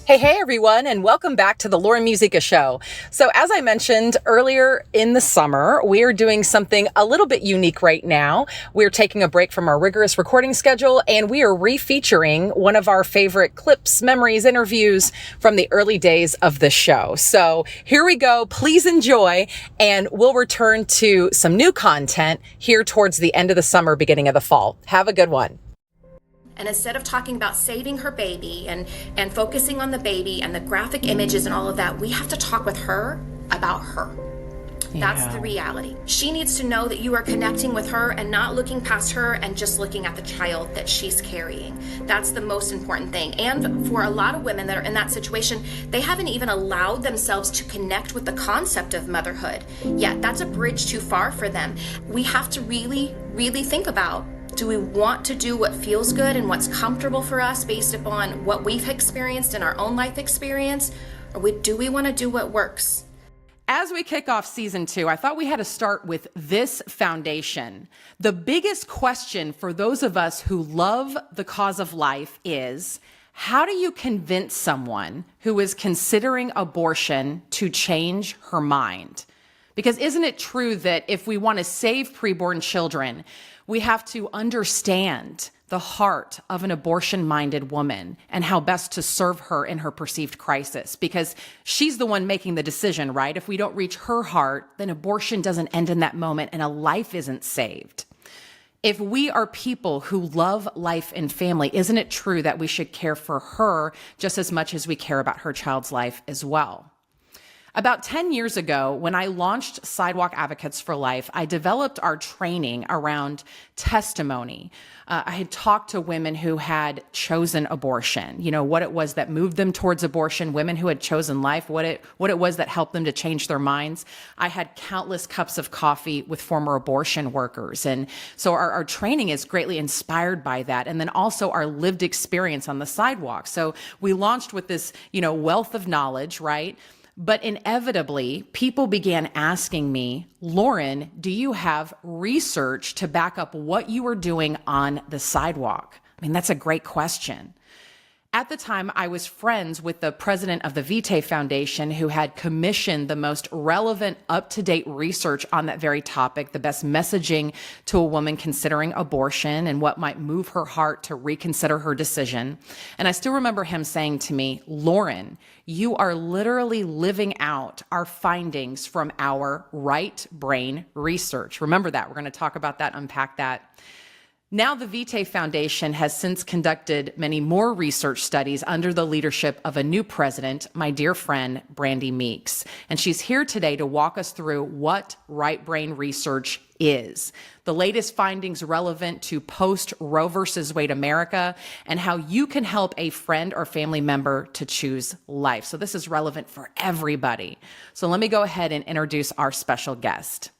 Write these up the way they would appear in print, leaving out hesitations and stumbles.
Hey, everyone, and welcome back to the Lauren Musica Show. So, as I mentioned earlier in the summer, we are doing something a little bit unique right now. We're taking a break from our rigorous recording schedule, and we are refeaturing one of our favorite clips, memories, interviews from the early days of the show. So, here we go. Please enjoy, and we'll return to some new content here towards the end of the summer, beginning of the fall. Have a good one. And instead of talking about saving her baby and focusing on the baby and the graphic images and all of that, we have to talk with her about her. That's the reality. She needs to know that you are connecting with her and not looking past her and just looking at the child that she's carrying. That's the most important thing. And for a lot of women that are in that situation, they haven't even allowed themselves to connect with the concept of motherhood yet. That's a bridge too far for them. We have to really, really think about, do we want to do what feels good and what's comfortable for us based upon what we've experienced in our own life experience? Or do we want to do what works? As we kick off season 2, I thought we had to start with this foundation. The biggest question for those of us who love the cause of life is, how do you convince someone who is considering abortion to change her mind? Because isn't it true that if we want to save preborn children, we have to understand the heart of an abortion-minded woman and how best to serve her in her perceived crisis? Because she's the one making the decision, right? If we don't reach her heart, then abortion doesn't end in that moment and a life isn't saved. If we are people who love life and family, isn't it true that we should care for her just as much as we care about her child's life as well? About 10 years ago, when I launched Sidewalk Advocates for Life, I developed our training around testimony. I had talked to women who had chosen abortion, what it was that moved them towards abortion, women who had chosen life, what it was that helped them to change their minds. I had countless cups of coffee with former abortion workers. And so our training is greatly inspired by that. And then also our lived experience on the sidewalk. So we launched with this, wealth of knowledge, right? But inevitably, people began asking me, Lauren, do you have research to back up what you were doing on the sidewalk? I mean, that's a great question. At the time, I was friends with the president of the Vitae Foundation, who had commissioned the most relevant, up-to-date research on that very topic, the best messaging to a woman considering abortion and what might move her heart to reconsider her decision. And I still remember him saying to me, Lauren, you are literally living out our findings from our right brain research. Remember that. We're going to talk about that, unpack that. Now, the Vitae Foundation has since conducted many more research studies under the leadership of a new president, my dear friend, Brandy Meeks. And she's here today to walk us through what right brain research is, the latest findings relevant to post-Roe versus Wade America, and how you can help a friend or family member to choose life. So this is relevant for everybody. So let me go ahead and introduce our special guest.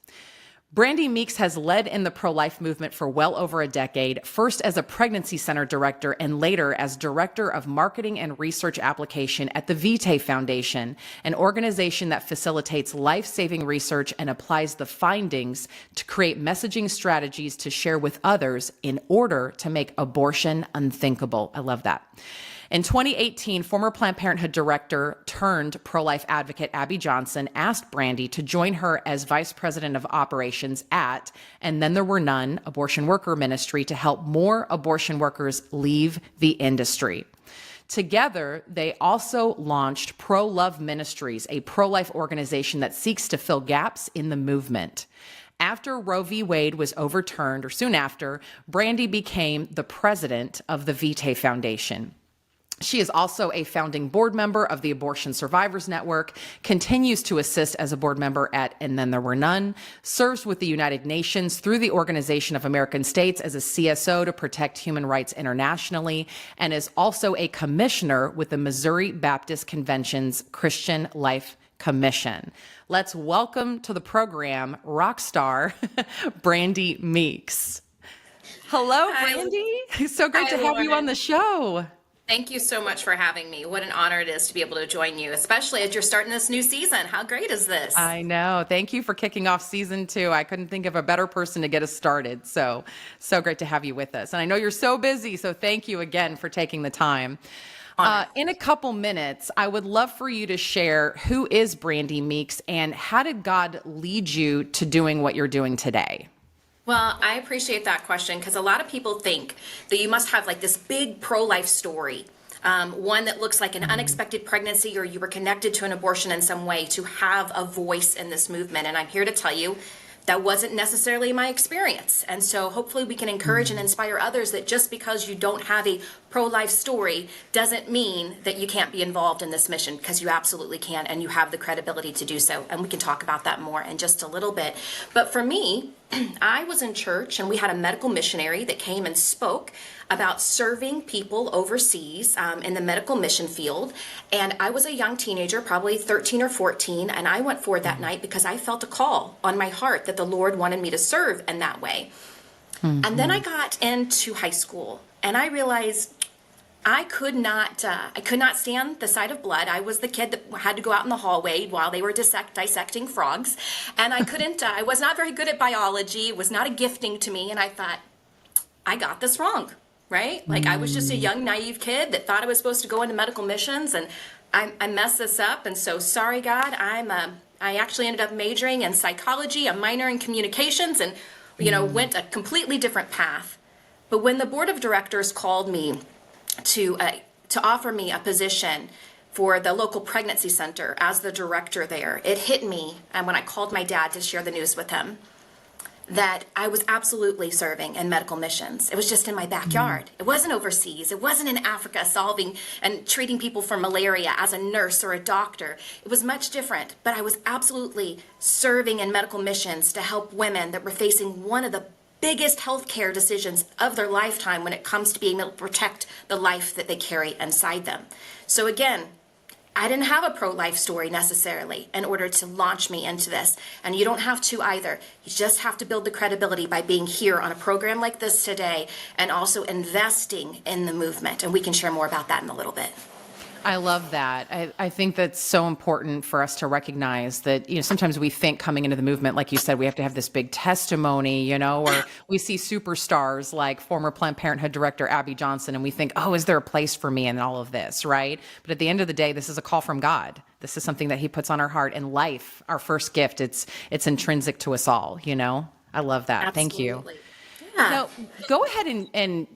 Brandy Meeks has led in the pro-life movement for well over a decade, first as a pregnancy center director and later as director of marketing and research application at the Vitae Foundation, an organization that facilitates life-saving research and applies the findings to create messaging strategies to share with others in order to make abortion unthinkable. I love that. In 2018, former Planned Parenthood director turned pro-life advocate Abby Johnson asked Brandy to join her as vice president of operations at And Then There Were None abortion worker ministry to help more abortion workers leave the industry. Together, they also launched Pro-Love Ministries, a pro-life organization that seeks to fill gaps in the movement. After Roe v. Wade was overturned, or soon after, Brandy became the president of the Vitae Foundation. She is also a founding board member of the Abortion Survivors Network, continues to assist as a board member at And Then There Were None, serves with the United Nations through the Organization of American States as a CSO to protect human rights internationally, and is also a commissioner with the Missouri Baptist Convention's Christian Life Commission. Let's welcome to the program rock star Brandy Meeks. Hello, Brandy. So great to have you on the show. Thank you so much for having me. What an honor it is to be able to join you, especially as you're starting this new season. How great is this? I know. Thank you for kicking off season 2. I couldn't think of a better person to get us started. So great to have you with us. And I know you're so busy, so thank you again for taking the time. In a couple minutes, I would love for you to share who is Brandy Meeks and how did God lead you to doing what you're doing today? Well, I appreciate that question because a lot of people think that you must have like this big pro-life story, one that looks like an unexpected pregnancy or you were connected to an abortion in some way to have a voice in this movement. And I'm here to tell you that wasn't necessarily my experience. And so hopefully we can encourage and inspire others that just because you don't have a pro-life story doesn't mean that you can't be involved in this mission, because you absolutely can, and you have the credibility to do so. And we can talk about that more in just a little bit. But for me, I was in church and we had a medical missionary that came and spoke about serving people overseas in the medical mission field. And I was a young teenager, probably 13 or 14, and I went forward that night because I felt a call on my heart that the Lord wanted me to serve in that way. And then I got into high school and I realized I could not stand the sight of blood. I was the kid that had to go out in the hallway while they were dissecting frogs. And I was not very good at biology. It was not a gifting to me. And I thought, I got this wrong, right? Like I was just a young, naive kid that thought I was supposed to go into medical missions, and I messed this up. And so sorry, God, I actually ended up majoring in psychology, a minor in communications, and, went a completely different path. But when the board of directors called me to offer me a position for the local pregnancy center as the director there, it hit me, and when I called my dad to share the news with him, that I was absolutely serving in medical missions. It was just in my backyard. It wasn't overseas. It wasn't in Africa solving and treating people for malaria as a nurse or a doctor. It was much different, but I was absolutely serving in medical missions to help women that were facing one of the biggest healthcare decisions of their lifetime when it comes to being able to protect the life that they carry inside them. So again, I didn't have a pro-life story necessarily in order to launch me into this. And you don't have to either. You just have to build the credibility by being here on a program like this today and also investing in the movement. And we can share more about that in a little bit. I love that. I think that's so important for us to recognize that, sometimes we think coming into the movement, like you said, we have to have this big testimony, or we see superstars like former Planned Parenthood director Abby Johnson, and we think, oh, is there a place for me in all of this, right? But at the end of the day, this is a call from God. This is something that he puts on our heart, and life, our first gift, it's intrinsic to us all, I love that. Absolutely. Thank you. Yeah. Now, go ahead and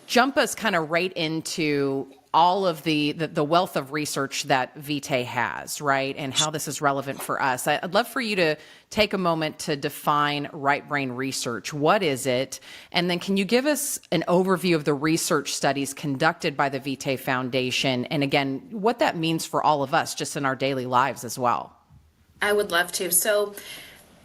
jump us kind of right into all of the wealth of research that Vitae has, right? And how this is relevant for us. I'd love for you to take a moment to define right brain research. What is it? And then can you give us an overview of the research studies conducted by the Vitae Foundation? And again, what that means for all of us just in our daily lives as well. I would love to. So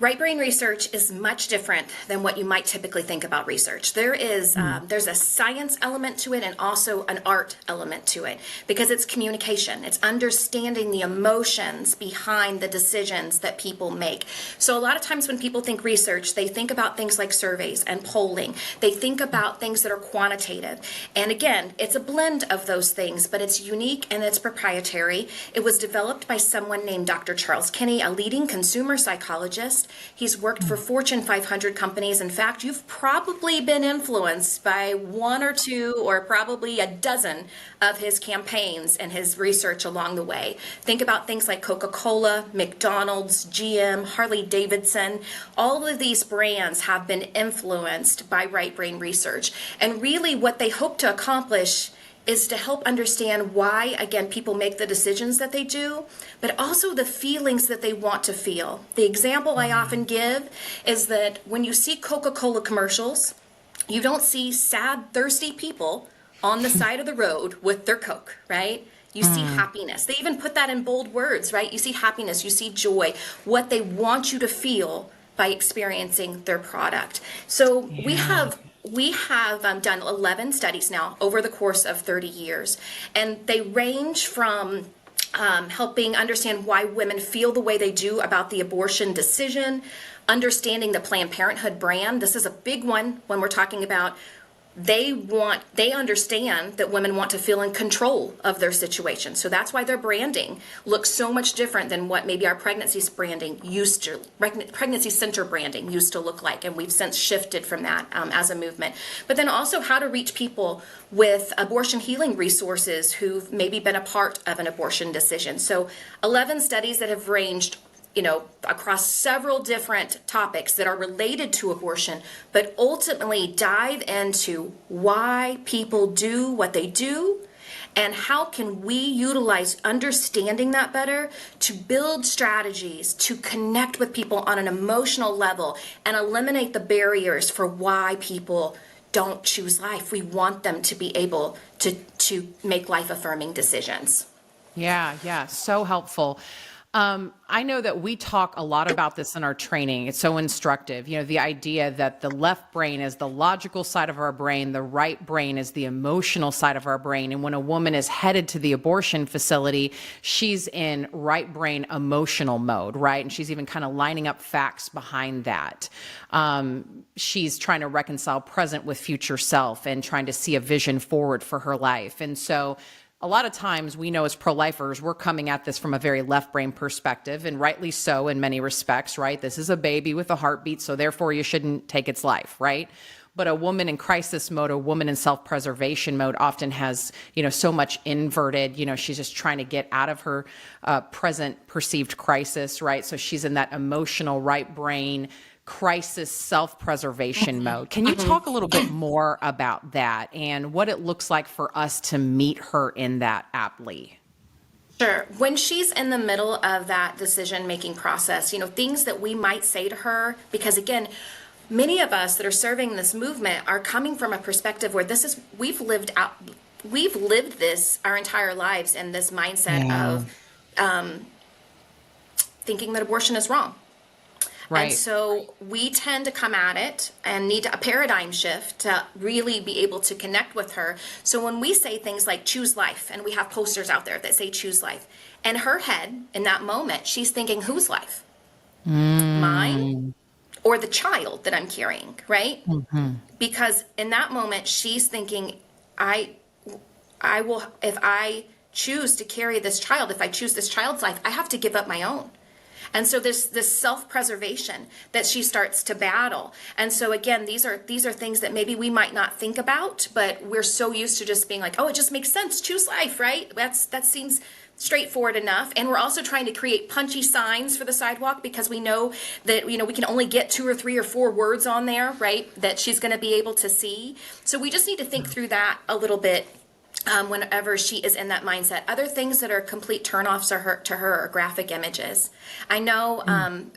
right brain research is much different than what you might typically think about research. There's a science element to it and also an art element to it, because it's communication. It's understanding the emotions behind the decisions that people make. So a lot of times when people think research, they think about things like surveys and polling. They think about things that are quantitative. And again, it's a blend of those things, but it's unique and it's proprietary. It was developed by someone named Dr. Charles Kinney, a leading consumer psychologist. He's worked for Fortune 500 companies. In fact, you've probably been influenced by one or two or probably a dozen of his campaigns and his research along the way. Think about things like Coca-Cola, McDonald's, GM, Harley-Davidson. All of these brands have been influenced by right brain research. And really what they hope to accomplish is to help understand why, again, people make the decisions that they do, but also the feelings that they want to feel. The example I often give is that when you see Coca-Cola commercials, you don't see sad, thirsty people on the side of the road with their Coke, right? You see happiness. They even put that in bold words, right? You see happiness, you see joy, what they want you to feel by experiencing their product. So we have done 11 studies now over the course of 30 years, and they range from helping understand why women feel the way they do about the abortion decision, understanding the Planned Parenthood brand. This is a big one when we're talking about they understand that women want to feel in control of their situation. So that's why their branding looks so much different than what maybe our pregnancy center branding used to look like. And we've since shifted from that as a movement. But then also how to reach people with abortion healing resources who've maybe been a part of an abortion decision. So 11 studies that have ranged across several different topics that are related to abortion, but ultimately dive into why people do what they do and how can we utilize understanding that better to build strategies to connect with people on an emotional level and eliminate the barriers for why people don't choose life. We want them to be able to make life-affirming decisions. Yeah, so helpful. I know that we talk a lot about this in our training. It's so instructive. The idea that the left brain is the logical side of our brain, the right brain is the emotional side of our brain. And when a woman is headed to the abortion facility, she's in right brain emotional mode, right? And she's even kind of lining up facts behind that. She's trying to reconcile present with future self and trying to see a vision forward for her life. And so a lot of times we know as pro-lifers, we're coming at this from a very left brain perspective, and rightly so in many respects, right? This is a baby with a heartbeat, so therefore you shouldn't take its life, right? But a woman in crisis mode, a woman in self-preservation mode often has, so much inverted, she's just trying to get out of her present perceived crisis, right? So she's in that emotional right brain crisis self-preservation mode. Can you talk a little bit more about that and what it looks like for us to meet her in that aptly? Sure. When she's in the middle of that decision-making process, things that we might say to her, because again, many of us that are serving this movement are coming from a perspective where we've lived this our entire lives in this mindset of thinking that abortion is wrong. Right. And so we tend to come at it and need a paradigm shift to really be able to connect with her. So when we say things like choose life, and we have posters out there that say choose life, in her head, in that moment, she's thinking, whose life? Mine or the child that I'm carrying, right? Because in that moment, she's thinking, I will, if I choose to carry this child, if I choose this child's life, I have to give up my own. And so there's this self-preservation that she starts to battle. And so again, these are things that maybe we might not think about, but we're so used to just being like, oh, it just makes sense. Choose life, right? That seems straightforward enough. And we're also trying to create punchy signs for the sidewalk because we know that, we can only get 2 or 3 or 4 words on there, right? That she's going to be able to see. So we just need to think through that a little bit. Whenever she is in that mindset. Other things that are complete turnoffs to her are graphic images. I know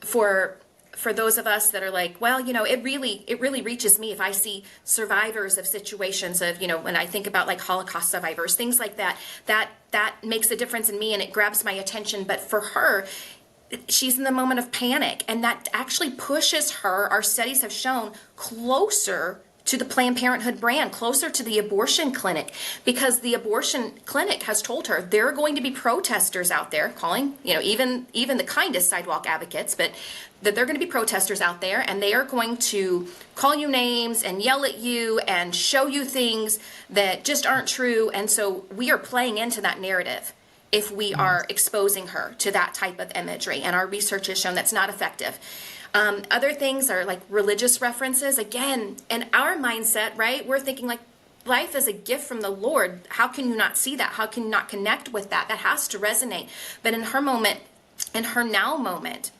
for those of us that are like, well, it really reaches me if I see survivors of situations of, when I think about like Holocaust survivors, things like that makes a difference in me and it grabs my attention. But for her, she's in the moment of panic, and that actually pushes her, our studies have shown, closer to the Planned Parenthood brand, closer to the abortion clinic, because the abortion clinic has told her there are going to be protesters out there calling, even the kindest sidewalk advocates, but that they're going to be protesters out there, and they are going to call you names and yell at you and show you things that just aren't true. And so we are playing into that narrative if we are exposing her to that type of imagery, and our research has shown that's not effective. Other things are like religious references. Again, in our mindset, right, we're thinking like life is a gift from the Lord. How can you not see that? How can you not connect with that? That has to resonate. But in her moment, in her now moment,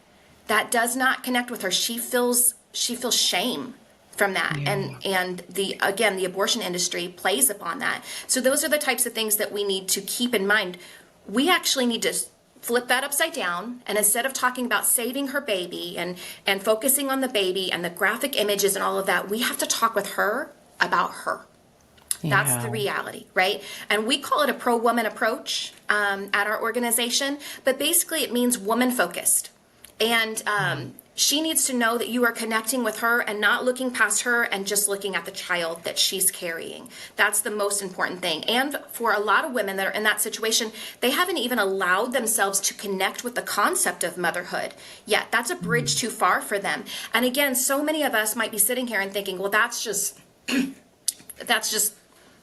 that does not connect with her. She feels shame from that. And the abortion industry plays upon that. So those are the types of things that we need to keep in mind. We actually need to flip that upside down, and instead of talking about saving her baby and focusing on the baby and the graphic images and all of that, we have to talk with her about her. That's the reality, right? And we call it a pro-woman approach at our organization, but basically it means woman-focused. And she needs to know that you are connecting with her and not looking past her and just looking at the child that she's carrying. That's the most important thing. And for a lot of women that are in that situation, they haven't even allowed themselves to connect with the concept of motherhood yet. That's a bridge too far for them. And again, so many of us might be sitting here and thinking, well, that's just that's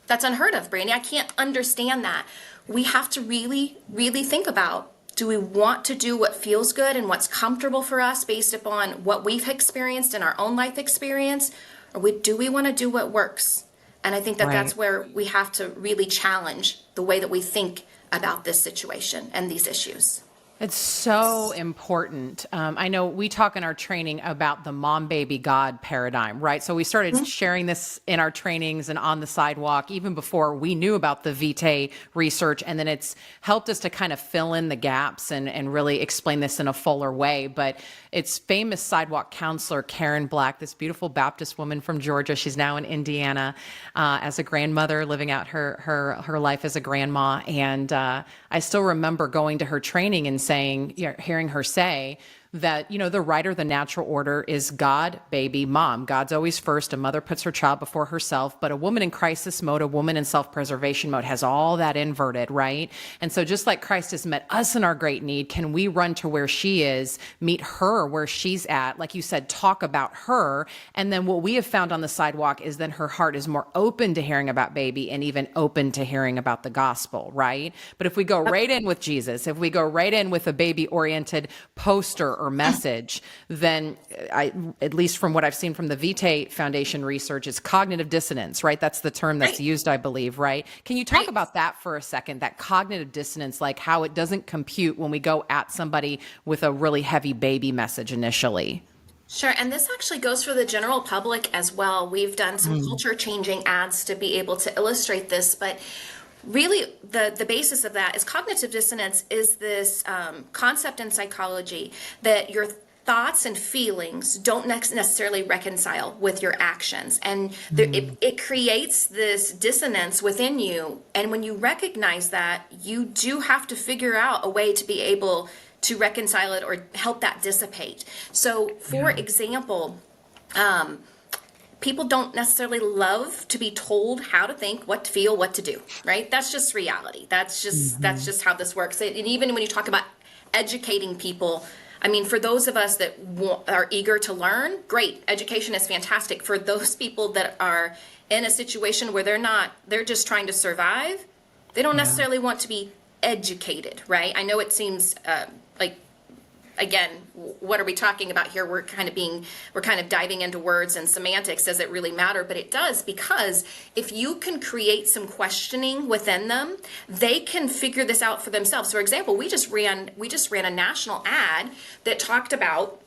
unheard of, Brandy. I can't understand that. We have to really, really think about, do we want to do what feels good and what's comfortable for us based upon what we've experienced in our own life experience, or do we want to do what works? And I think that that's where we have to really challenge the way that we think about this situation and these issues. It's so important. I know we talk in our training about the mom, baby, God paradigm, right? So we started sharing this in our trainings and on the sidewalk even before we knew about the Vitae research. And then it's helped us to kind of fill in the gaps and really explain this in a fuller way. But it's famous sidewalk counselor Karen Black, this beautiful Baptist woman from Georgia. She's now in Indiana as a grandmother, living out her life as a grandma. And I still remember going to her training and hearing her say that, the right or the natural order is God, baby, mom. God's always first. A mother puts her child before herself, but a woman in crisis mode, a woman in self-preservation mode has all that inverted, right? And so just like Christ has met us in our great need, can we run to where she is, meet her where she's at? Like you said, talk about her. And then what we have found on the sidewalk is then her heart is more open to hearing about baby and even open to hearing about the gospel, right? But if we go right in with Jesus, if we go right in with a baby-oriented poster or message, then at least from what I've seen from the Vitae Foundation research, it's cognitive dissonance, right? That's the term that's used, I believe, right? Can you talk about that for a second, that cognitive dissonance, like how it doesn't compute when we go at somebody with a really heavy baby message initially? Sure, and this actually goes for the general public as well. We've done some culture-changing ads to be able to illustrate this, but really, the basis of that is cognitive dissonance is this concept in psychology that your thoughts and feelings don't necessarily reconcile with your actions. And it creates this dissonance within you. And when you recognize that, you do have to figure out a way to be able to reconcile it or help that dissipate. So, for example, people don't necessarily love to be told how to think, what to feel, what to do, right? That's just reality. That's just how this works. And even when you talk about educating people, I mean, for those of us that are eager to learn, great. Education is fantastic. For those people that are in a situation where they're just trying to survive, they don't necessarily want to be educated, right? I know it seems like, again, what are we talking about here? We're kind of diving into words and semantics. Does it really matter? But it does, because if you can create some questioning within them, they can figure this out for themselves. For example, we just ran a national ad that talked about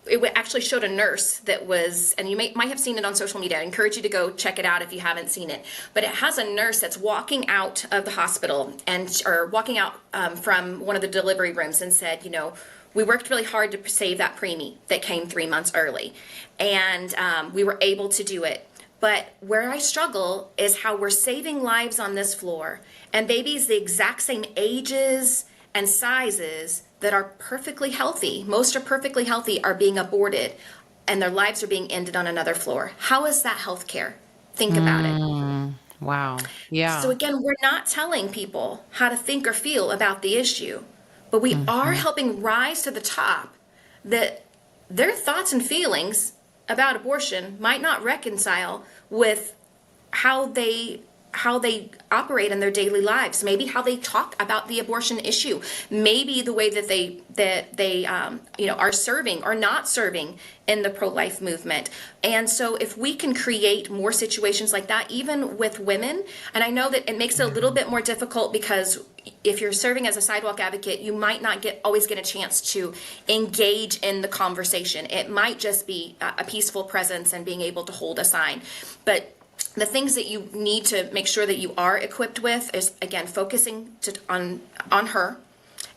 it actually showed a nurse that was, and you might have seen it on social media. I encourage you to go check it out if you haven't seen it. But it has a nurse that's walking out of the hospital or walking out from one of the delivery rooms and said, we worked really hard to save that preemie that came 3 months early. And we were able to do it. But where I struggle is how we're saving lives on this floor, and babies the exact same ages and sizes that are perfectly healthy, most are perfectly healthy, are being aborted, and their lives are being ended on another floor. How is that health care? Think about it. Wow. Yeah. So again, we're not telling people how to think or feel about the issue, but we are helping rise to the top that their thoughts and feelings about abortion might not reconcile with how they operate in their daily lives, maybe how they talk about the abortion issue, maybe the way that they are serving or not serving in the pro-life movement. And so if we can create more situations like that, even with women, and I know that it makes it a little bit more difficult because if you're serving as a sidewalk advocate, you might not always get a chance to engage in the conversation. It might just be a peaceful presence and being able to hold a sign. But the things that you need to make sure that you are equipped with is, again, focusing on her,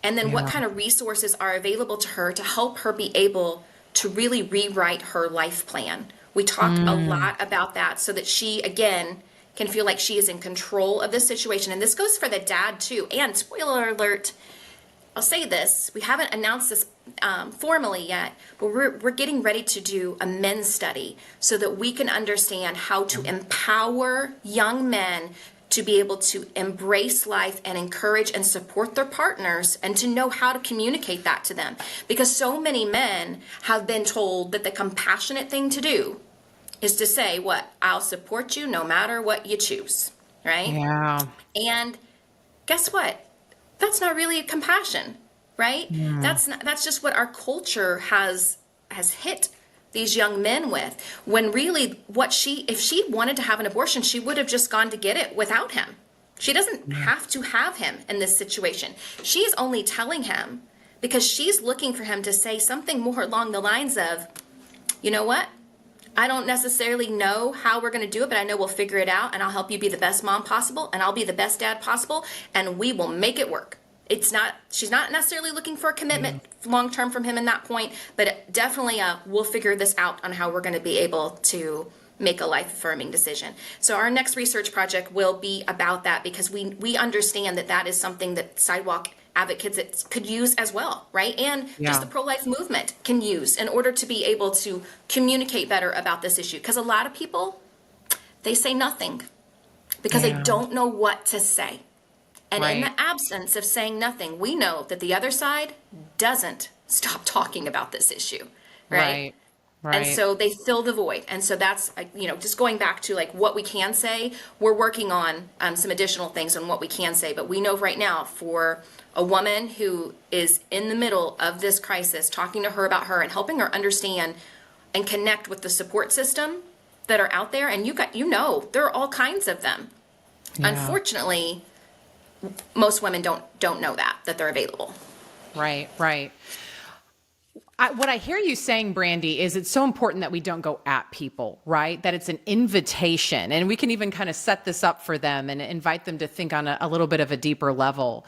and then what kind of resources are available to her to help her be able to really rewrite her life plan. We talked a lot about that so that she, again, can feel like she is in control of this situation. And this goes for the dad, too. And spoiler alert, I'll say this, we haven't announced this formally yet, but we're getting ready to do a men's study so that we can understand how to empower young men to be able to embrace life and encourage and support their partners, and to know how to communicate that to them. Because so many men have been told that the compassionate thing to do is to say, what? I'll support you no matter what you choose, right? Yeah. And guess what? That's not really compassion, right? Mm. That's just what our culture has hit these young men with. When really if she wanted to have an abortion, she would have just gone to get it without him. She doesn't have to have him in this situation. She's only telling him because she's looking for him to say something more along the lines of, you know what? I don't necessarily know how we're going to do it, but I know we'll figure it out, and I'll help you be the best mom possible, and I'll be the best dad possible, and we will make it work. She's not necessarily looking for a commitment long term from him in that point, but definitely we'll figure this out on how we're going to be able to make a life affirming decision. So our next research project will be about that, because we understand that is something that Sidewalk advocates could use as well, right? And just the pro-life movement can use in order to be able to communicate better about this issue. Because a lot of people, they say nothing because they don't know what to say. And in the absence of saying nothing, we know that the other side doesn't stop talking about this issue, right? And so they fill the void. And so that's, just going back to like what we can say, we're working on some additional things on what we can say. But we know right now, for a woman who is in the middle of this crisis, talking to her about her and helping her understand and connect with the support system that are out there. And there are all kinds of them. Yeah. Unfortunately, most women don't know that they're available. Right. What I hear you saying, Brandy, is it's so important that we don't go at people, right? That it's an invitation, and we can even kind of set this up for them and invite them to think on a little bit of a deeper level,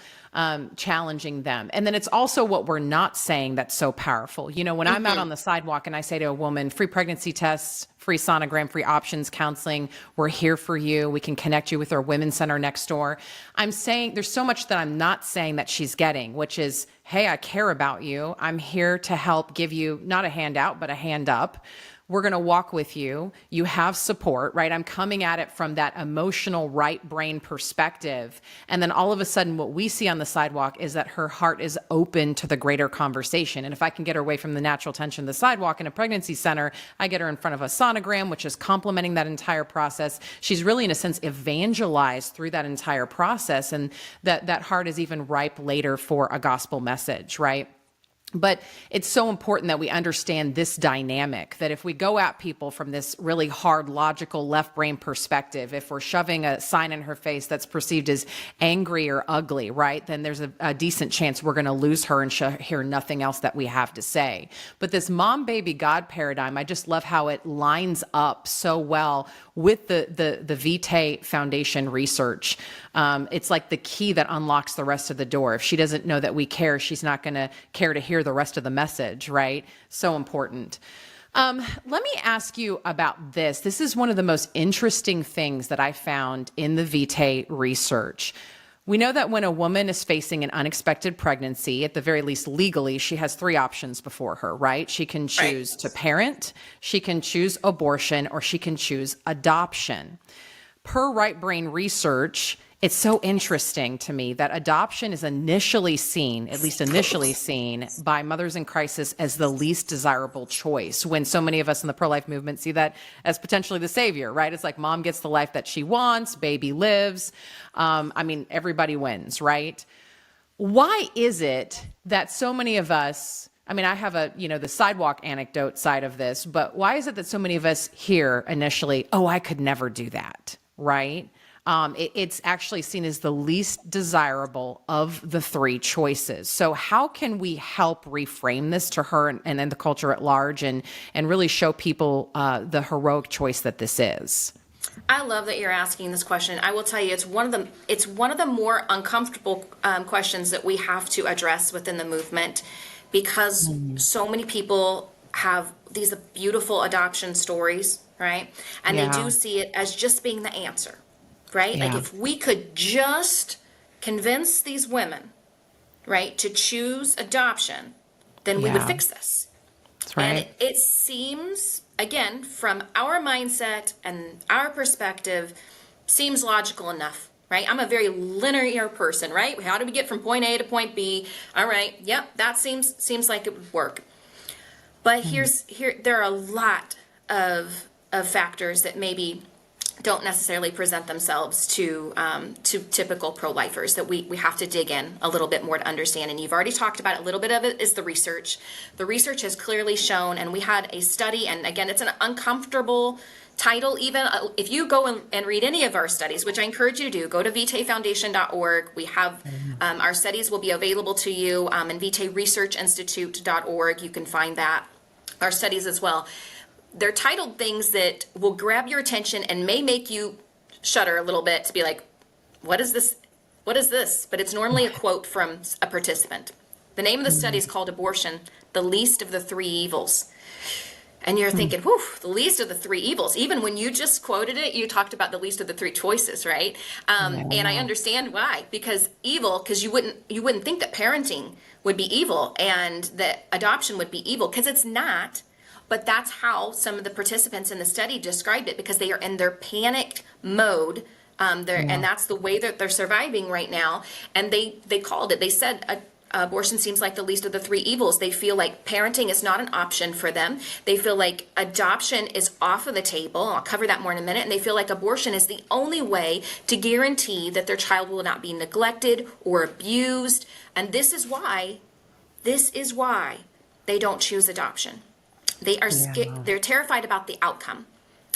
challenging them. And then it's also what we're not saying that's so powerful. When I'm out on the sidewalk and I say to a woman, free pregnancy tests, free sonogram, free options counseling, we're here for you. We can connect you with our women's center next door. I'm saying there's so much that I'm not saying that she's getting, which is, hey, I care about you. I'm here to help give you not a handout, but a hand up. We're going to walk with you. You have support, right? I'm coming at it from that emotional right brain perspective. And then all of a sudden, what we see on the sidewalk is that her heart is open to the greater conversation. And if I can get her away from the natural tension of the sidewalk in a pregnancy center, I get her in front of a sonogram, which is complementing that entire process. She's really, in a sense, evangelized through that entire process. And that heart is even ripe later for a gospel message, right? But it's so important that we understand this dynamic, that if we go at people from this really hard, logical left brain perspective, if we're shoving a sign in her face that's perceived as angry or ugly, right, then there's a decent chance we're going to lose her and hear nothing else that we have to say. But this mom, baby, God paradigm, I just love how it lines up so well with the Vitae Foundation research. It's like the key that unlocks the rest of the door. If she doesn't know that we care, she's not going to care to hear the rest of the message, right? So important. Let me ask you about this. This is one of the most interesting things that I found in the Vitae research. We know that when a woman is facing an unexpected pregnancy, at the very least legally, she has three options before her, right? She can choose to parent, she can choose abortion, or she can choose adoption. Per right brain research, it's so interesting to me that adoption is initially seen, at least initially seen, by mothers in crisis as the least desirable choice, when so many of us in the pro-life movement see that as potentially the savior, right? It's like mom gets the life that she wants, baby lives. Everybody wins, right? Why is it that so many of us, I have the sidewalk anecdote side of this, but why is it that so many of us hear initially, oh, I could never do that, right? It's actually seen as the least desirable of the three choices. So how can we help reframe this to her and then the culture at large and really show people the heroic choice that this is? I love that you're asking this question. I will tell you, it's one of the more uncomfortable questions that we have to address within the movement, because so many people have these beautiful adoption stories, right? And they do see it as just being the answer. Right? Yeah. Like if we could just convince these women, right, to choose adoption, then we would fix this. That's right. And it seems, again, from our mindset and our perspective, seems logical enough, right? I'm a very linear person, right? How do we get from point A to point B? All right, yep, that seems like it would work. But there are a lot of of factors that maybe don't necessarily present themselves to typical pro-lifers that we have to dig in a little bit more to understand. And you've already talked about it. A little bit of it is the research. The research has clearly shown, and we had a study, and again, it's an uncomfortable title even. If you go and read any of our studies, which I encourage you to do, go to vitaefoundation.org. We have our studies will be available to you, and vitaeresearchinstitute.org. You can find that, our studies as well. They're titled things that will grab your attention and may make you shudder a little bit to be like, what is this? What is this? But it's normally a quote from a participant. The name of the study is called Abortion, the Least of the Three Evils. And you're thinking, whew, the least of the three evils. Even when you just quoted it, you talked about the least of the three choices, right? And I understand why. Because evil, because you wouldn't think that parenting would be evil and that adoption would be evil, because it's not. But that's how some of the participants in the study described it, because they are in their panicked mode. And that's the way that they're surviving right now. And they called it, they said, abortion seems like the least of the three evils. They feel like parenting is not an option for them. They feel like adoption is off of the table. I'll cover that more in a minute. And they feel like abortion is the only way to guarantee that their child will not be neglected or abused. And this is why they don't choose adoption. They are they're terrified about the outcome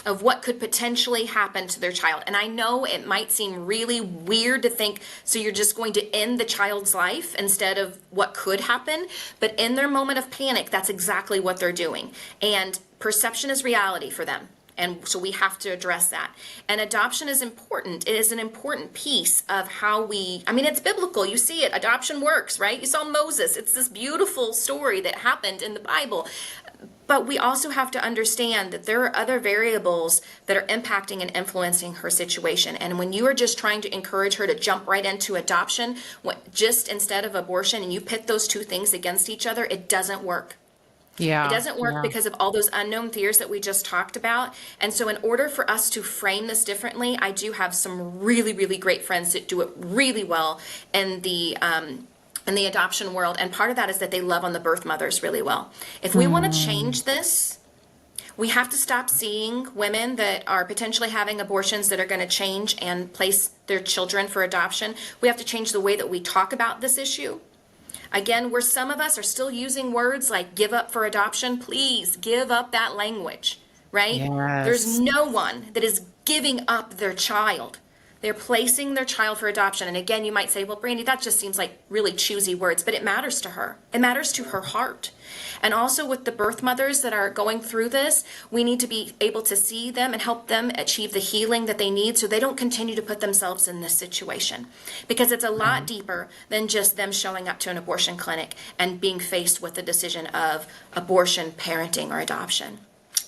of what could potentially happen to their child. And I know it might seem really weird to think, so you're just going to end the child's life instead of what could happen. But in their moment of panic, that's exactly what they're doing. And perception is reality for them. And so we have to address that. And adoption is important. It is an important piece of how it's biblical. You see it. Adoption works, right? You saw Moses. It's this beautiful story that happened in the Bible. But we also have to understand that there are other variables that are impacting and influencing her situation. And when you are just trying to encourage her to jump right into adoption, just instead of abortion, and you pit those two things against each other, it doesn't work. Yeah. It doesn't work because of all those unknown fears that we just talked about. And so in order for us to frame this differently, I do have some really, really great friends that do it really well in the adoption world. And part of that is that they love on the birth mothers really well. If we want to change this, we have to stop seeing women that are potentially having abortions that are going to change and place their children for adoption. We have to change the way that we talk about this issue. Again, where some of us are still using words like give up for adoption, please give up that language, right? Yes. There's no one that is giving up their child. They're placing their child for adoption. And again, you might say, well, Brandy, that just seems like really choosy words, but it matters to her. It matters to her heart. And also with the birth mothers that are going through this, we need to be able to see them and help them achieve the healing that they need so they don't continue to put themselves in this situation. Because it's a lot deeper than just them showing up to an abortion clinic and being faced with the decision of abortion, parenting, or adoption.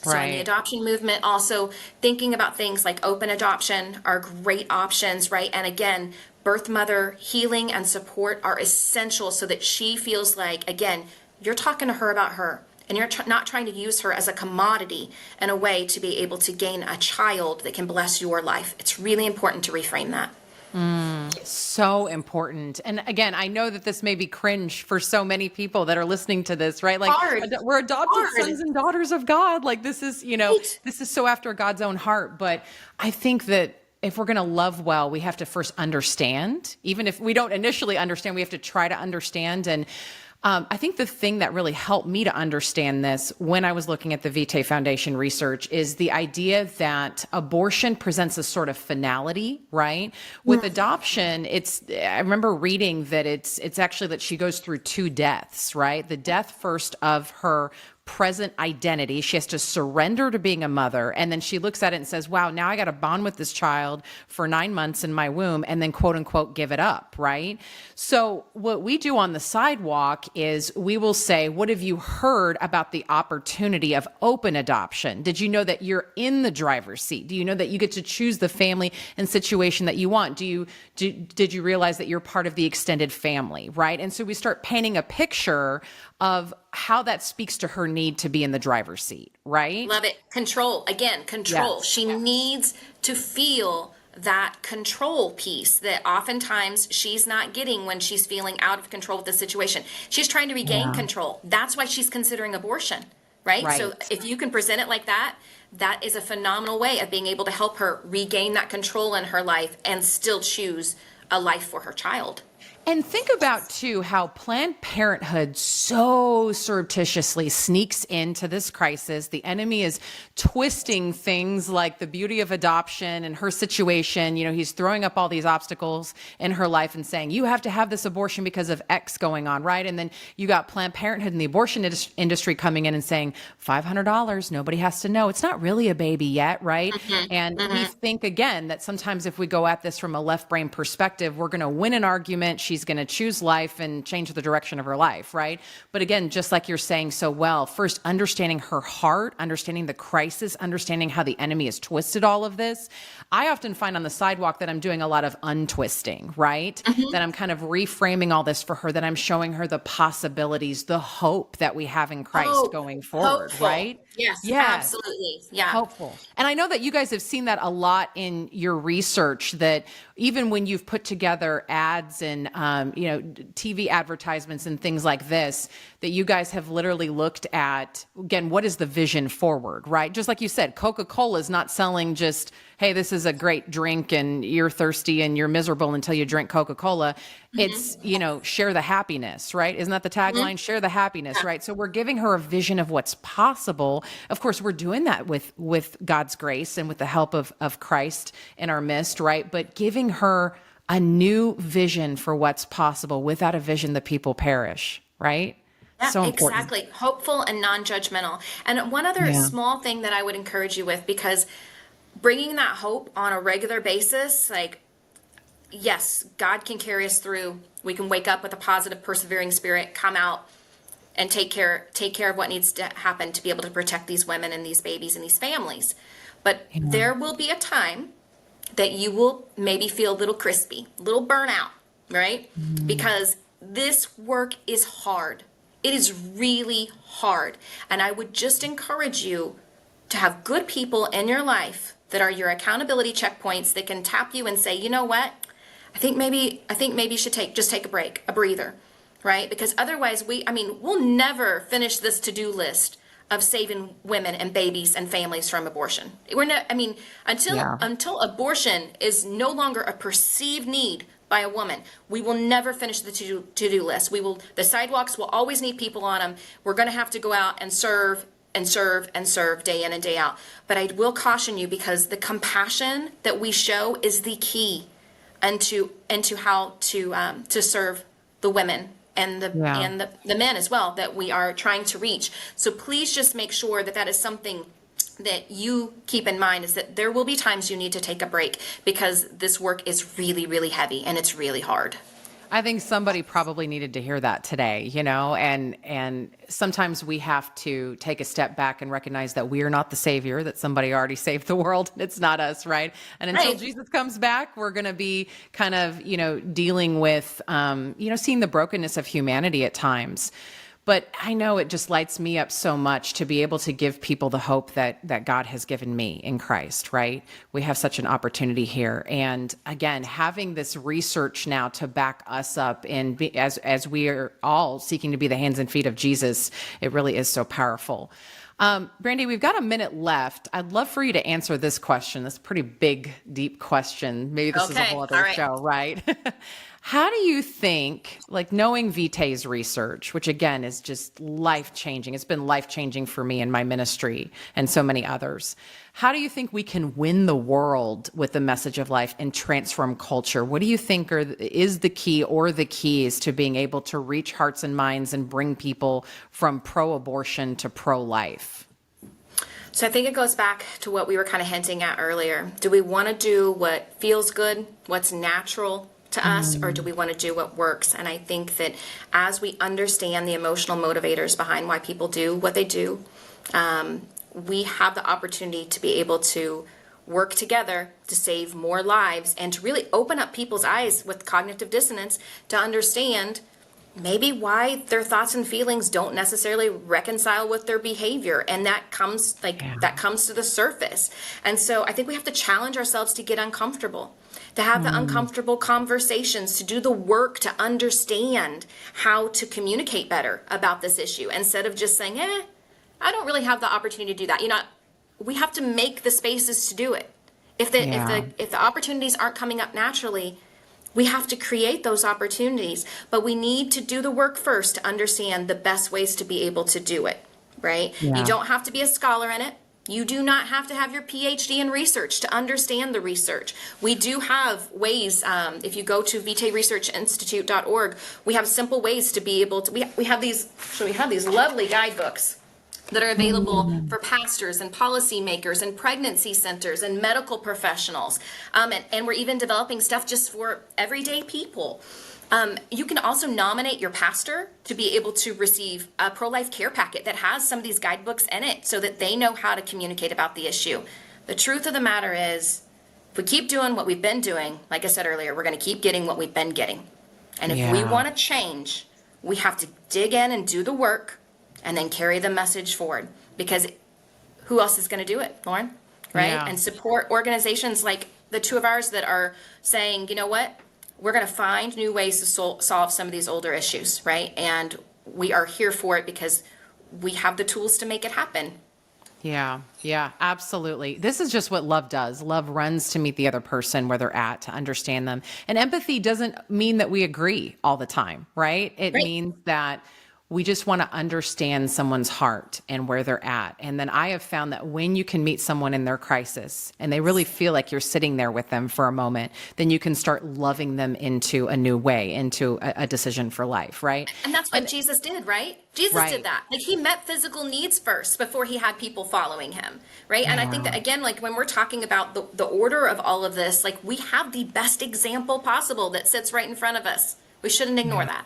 So in the adoption movement, also thinking about things like open adoption are great options, right? And again, birth mother healing and support are essential so that she feels like, again, you're talking to her about her. And you're not trying to use her as a commodity in a way to be able to gain a child that can bless your life. It's really important to reframe that. So important. And again, I know that this may be cringe for so many people that are listening to this, right? Like we're adopted sons and daughters of God. Like this is, this is so after God's own heart. But I think that if we're going to love well, we have to first understand. Even if we don't initially understand, we have to try to understand. And I think the thing that really helped me to understand this when I was looking at the Vitae Foundation research is the idea that abortion presents a sort of finality, right? With adoption, I remember reading that it's actually that she goes through two deaths, right? The death first of her present identity. She has to surrender to being a mother. And then she looks at it and says, wow, now I got to bond with this child for 9 months in my womb and then quote unquote, give it up. Right. So what we do on the sidewalk is we will say, what have you heard about the opportunity of open adoption? Did you know that you're in the driver's seat? Do you know that you get to choose the family and situation that you want? Did you realize that you're part of the extended family? Right. And so we start painting a picture of how that speaks to her need to be in the driver's seat, right? Love it. Control. Again, control. Yes. She needs to feel that control piece that oftentimes she's not getting when she's feeling out of control with the situation. She's trying to regain control. That's why she's considering abortion, right? So if you can present it like that, that is a phenomenal way of being able to help her regain that control in her life and still choose a life for her child. And think about, too, how Planned Parenthood so surreptitiously sneaks into this crisis. The enemy is twisting things like the beauty of adoption and her situation. You know, he's throwing up all these obstacles in her life and saying, you have to have this abortion because of X going on, right? And then you got Planned Parenthood and the abortion industry coming in and saying, $500, nobody has to know. It's not really a baby yet, right? And we think, again, that sometimes if we go at this from a left brain perspective, we're going to win an argument. She's going to choose life and change the direction of her life, right? But again, just like you're saying so well, first understanding her heart, understanding the crisis, understanding how the enemy has twisted all of this. I often find on the sidewalk that I'm doing a lot of untwisting, right? That I'm kind of reframing all this for her, that I'm showing her the possibilities, the hope that we have in Christ going forward, hopeful. right? Yes, absolutely. Yeah. Hopeful. And I know that you guys have seen that a lot in your research, that even when you've put together ads and, TV advertisements and things like this, that you guys have literally looked at, again, what is the vision forward, right? Just like you said, Coca-Cola is not selling just, hey, this is a great drink and you're thirsty and you're miserable until you drink Coca-Cola. It's, share the happiness, right? Isn't that the tagline? Share the happiness, right? So we're giving her a vision of what's possible. Of course, we're doing that with God's grace and with the help of Christ in our midst, right? But giving her a new vision for what's possible. Without a vision, the people perish, right? Yeah, So important. exactly. Hopeful and non-judgmental. And one other small thing that I would encourage you with, because bringing that hope on a regular basis, like, yes, God can carry us through. We can wake up with a positive, persevering spirit, come out and take care of what needs to happen to be able to protect these women and these babies and these families. But there will be a time that you will maybe feel a little crispy, a little burnout, right? Because this work is hard. It is really hard. And I would just encourage you to have good people in your life that are your accountability checkpoints that can tap you and say, you know what? I think maybe you should take a break, a breather, right? Because otherwise we'll never finish this to-do list of saving women and babies and families from abortion. Until abortion is no longer a perceived need by a woman, we will never finish the to-do list. The sidewalks will always need people on them. We're going to have to go out and serve and serve and serve day in and day out. But I will caution you, because the compassion that we show is the key into how to serve the women and the men as well that we are trying to reach. So please just make sure that is something that you keep in mind, is that there will be times you need to take a break, because this work is really, really heavy and it's really hard. I think somebody probably needed to hear that today, and sometimes we have to take a step back and recognize that we are not the savior, that somebody already saved the world. And it's not us, right? And until Jesus comes back, we're going to be kind of, dealing with, seeing the brokenness of humanity at times. But I know it just lights me up so much to be able to give people the hope that God has given me in Christ, right? We have such an opportunity here. And again, having this research now to back us up, and as we are all seeking to be the hands and feet of Jesus, it really is so powerful. Brandy, we've got a minute left. I'd love for you to answer this question. This pretty big, deep question. Maybe this is a whole other show, right? How do you think, knowing Vitae's research, which again is just life-changing, it's been life-changing for me in my ministry and so many others, how do you think we can win the world with the message of life and transform culture? What do you think is the key or the keys to being able to reach hearts and minds and bring people from pro-abortion to pro-life? So I think it goes back to what we were kind of hinting at earlier. Do we want to do what feels good, what's natural to us, or do we want to do what works? And I think that as we understand the emotional motivators behind why people do what they do, we have the opportunity to be able to work together to save more lives and to really open up people's eyes with cognitive dissonance to understand maybe why their thoughts and feelings don't necessarily reconcile with their behavior, and that comes to the surface. And so I think we have to challenge ourselves to get uncomfortable, to have the uncomfortable conversations, to do the work to understand how to communicate better about this issue, instead of just saying, I don't really have the opportunity to do that. we have to make the spaces to do it. If the opportunities aren't coming up naturally, we have to create those opportunities, but we need to do the work first to understand the best ways to be able to do it, right? Yeah. You don't have to be a scholar in it. You do not have to have your PhD in research to understand the research. We do have ways, if you go to vitaeresearchinstitute.org, we have simple ways to be able to, we have these lovely guidebooks that are available for pastors and policymakers and pregnancy centers and medical professionals. And we're even developing stuff just for everyday people. You can also nominate your pastor to be able to receive a pro-life care packet that has some of these guidebooks in it so that they know how to communicate about the issue. The truth of the matter is, if we keep doing what we've been doing, like I said earlier, we're going to keep getting what we've been getting. And if we want to change, we have to dig in and do the work and then carry the message forward. Because who else is going to do it, Lauren? Right? Yeah. And support organizations like the two of ours that are saying, you know what? We're going to find new ways to solve some of these older issues, right? And we are here for it because we have the tools to make it happen. Yeah, absolutely. This is just what love does. Love runs to meet the other person where they're at, to understand them. And empathy doesn't mean that we agree all the time, right? It means that we just want to understand someone's heart and where they're at. And then I have found that when you can meet someone in their crisis and they really feel like you're sitting there with them for a moment, then you can start loving them into a new way, into a decision for life, right? And that's what Jesus did, right? Jesus did that. Like, he met physical needs first before he had people following him, right? And I think that, again, like when we're talking about the order of all of this, like, we have the best example possible that sits right in front of us. We shouldn't ignore that.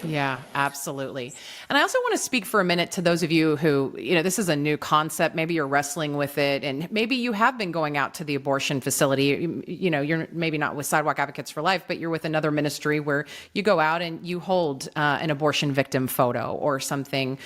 Yeah, absolutely. And I also want to speak for a minute to those of you who, this is a new concept. Maybe you're wrestling with it, and maybe you have been going out to the abortion facility. You're maybe not with Sidewalk Advocates for Life, but you're with another ministry where you go out and you hold an abortion victim photo or something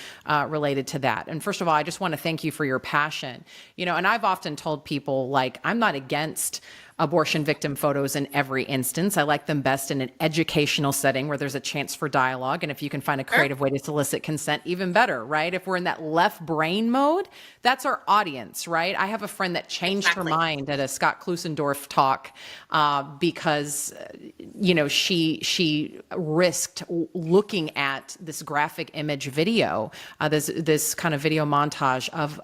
related to that. And first of all, I just want to thank you for your passion. And I've often told people, like, I'm not against abortion victim photos in every instance. I like them best in an educational setting where there's a chance for dialogue. And if you can find a creative way to solicit consent, even better, right? If we're in that left brain mode, that's our audience, right? I have a friend that changed her mind at a Scott Klusendorf talk because, she risked looking at this graphic image video, this kind of video montage of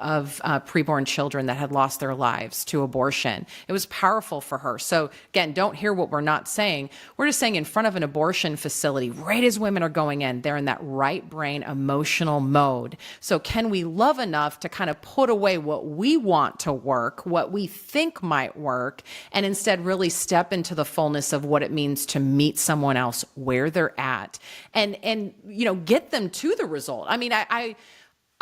preborn children that had lost their lives to abortion. It was powerful for her. So again, don't hear what we're not saying. We're just saying in front of an abortion facility, right as women are going in, they're in that right brain emotional mode. So can we love enough to kind of put away what we want to work, what we think might work, and instead really step into the fullness of what it means to meet someone else where they're at and get them to the result. I mean,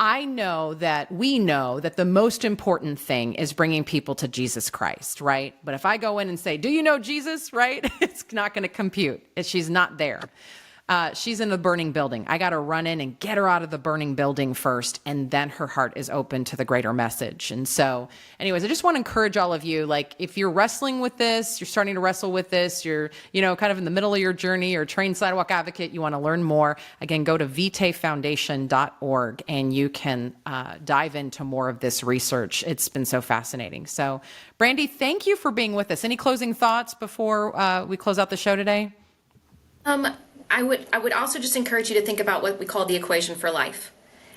I know that we know that the most important thing is bringing people to Jesus Christ, right? But if I go in and say, do you know Jesus, right? It's not going to compute. She's not there. She's in the burning building. I got to run in and get her out of the burning building first, and then her heart is open to the greater message. And so anyways, I just want to encourage all of you, like, if you're wrestling with this, you're starting to wrestle with this, you're, kind of in the middle of your journey, or trained Sidewalk Advocate, you want to learn more, again, go to vitaefoundation.org and you can dive into more of this research. It's been so fascinating. So Brandy, thank you for being with us. Any closing thoughts before we close out the show today? I would also just encourage you to think about what we call the equation for life.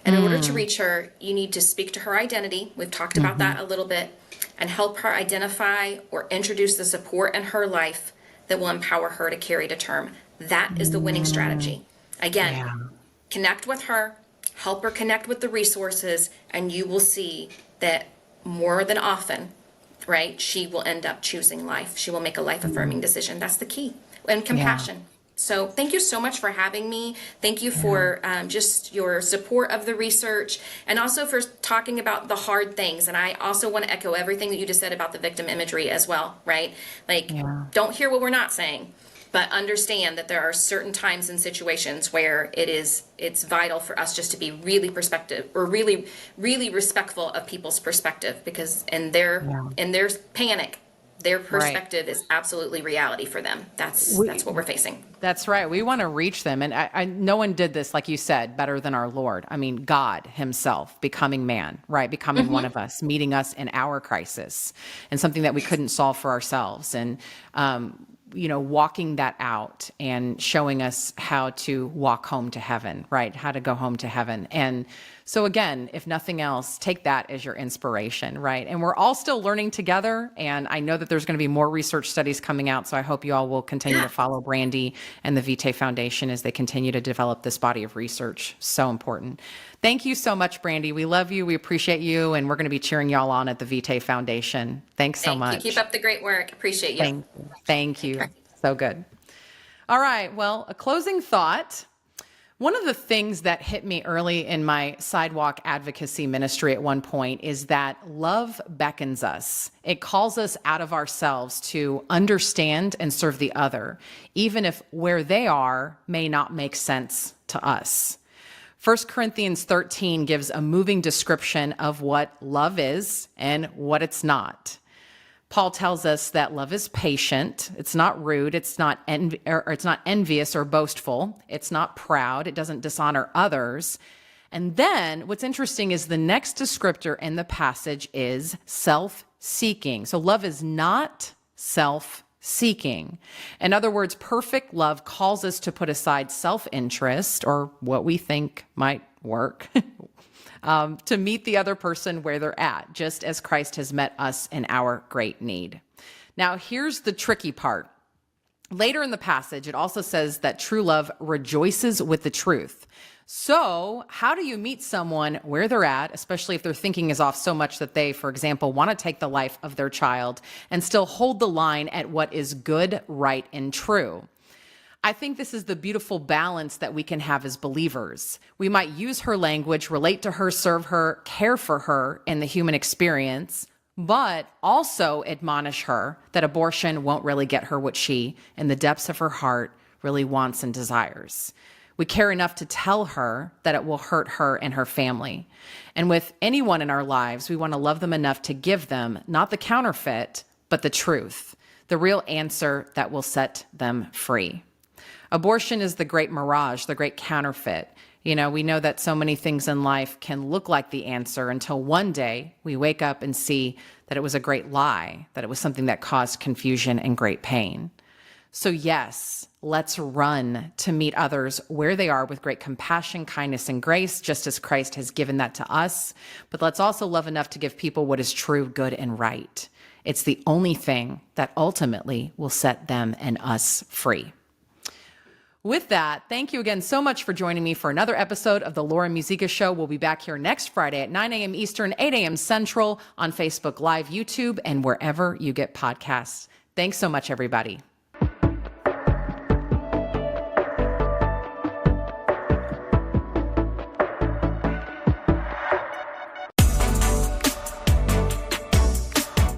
And in order to reach her, you need to speak to her identity. We've talked about that a little bit, and help her identify or introduce the support in her life that will empower her to carry to term. That is the winning strategy. Again, connect with her, help her connect with the resources, and you will see that more than often, right, she will end up choosing life. She will make a life-affirming decision. That's the key. And compassion. So thank you so much for having me. Thank you for just your support of the research, and also for talking about the hard things. And I also want to echo everything that you just said about the victim imagery as well, right? Like, don't hear what we're not saying, but understand that there are certain times and situations where it's vital for us just to be really really respectful of people's perspective, because in their panic, Their perspective is absolutely reality for them. That's what we're facing. That's right. We want to reach them. And no one did this, like you said, better than our Lord. I mean, God himself becoming man, right? Becoming one of us, meeting us in our crisis and something that we couldn't solve for ourselves. And, walking that out and showing us how to walk home to heaven, right? How to go home to heaven. And so again, if nothing else, take that as your inspiration, right? And we're all still learning together. And I know that there's going to be more research studies coming out. So I hope you all will continue to follow Brandy and the Vitae Foundation as they continue to develop this body of research. So important. Thank you so much, Brandy. We love you. We appreciate you. And we're going to be cheering y'all on at the Vitae Foundation. Thanks so much. Thank you. Keep up the great work. Appreciate you. Thank you. So good. All right. Well, a closing thought. One of the things that hit me early in my Sidewalk advocacy ministry at one point is that love beckons us. It calls us out of ourselves to understand and serve the other, even if where they are may not make sense to us. 1 Corinthians 13 gives a moving description of what love is and what it's not. Paul tells us that love is patient. It's not rude. It's not envious or boastful. It's not proud. It doesn't dishonor others. And then what's interesting is the next descriptor in the passage is self-seeking. So love is not self-seeking. In other words, perfect love calls us to put aside self-interest or what we think might work to meet the other person where they're at, just as Christ has met us in our great need. Now, here's the tricky part. Later in the passage, it also says that true love rejoices with the truth. So how do you meet someone where they're at, especially if their thinking is off so much that they, for example, want to take the life of their child and still hold the line at what is good, right, and true? I think this is the beautiful balance that we can have as believers. We might use her language, relate to her, serve her, care for her in the human experience, but also admonish her that abortion won't really get her what she, in the depths of her heart, really wants and desires. We care enough to tell her that it will hurt her and her family. And with anyone in our lives, we want to love them enough to give them not the counterfeit, but the truth, the real answer that will set them free. Abortion is the great mirage, the great counterfeit. We know that so many things in life can look like the answer until one day we wake up and see that it was a great lie, that it was something that caused confusion and great pain. So yes, let's run to meet others where they are with great compassion, kindness, and grace, just as Christ has given that to us. But let's also love enough to give people what is true, good, and right. It's the only thing that ultimately will set them and us free. With that, thank you again so much for joining me for another episode of the Laura Musica Show. We'll be back here next Friday at 9 a.m. Eastern, 8 a.m. Central on Facebook Live, YouTube, and wherever you get podcasts. Thanks so much, everybody.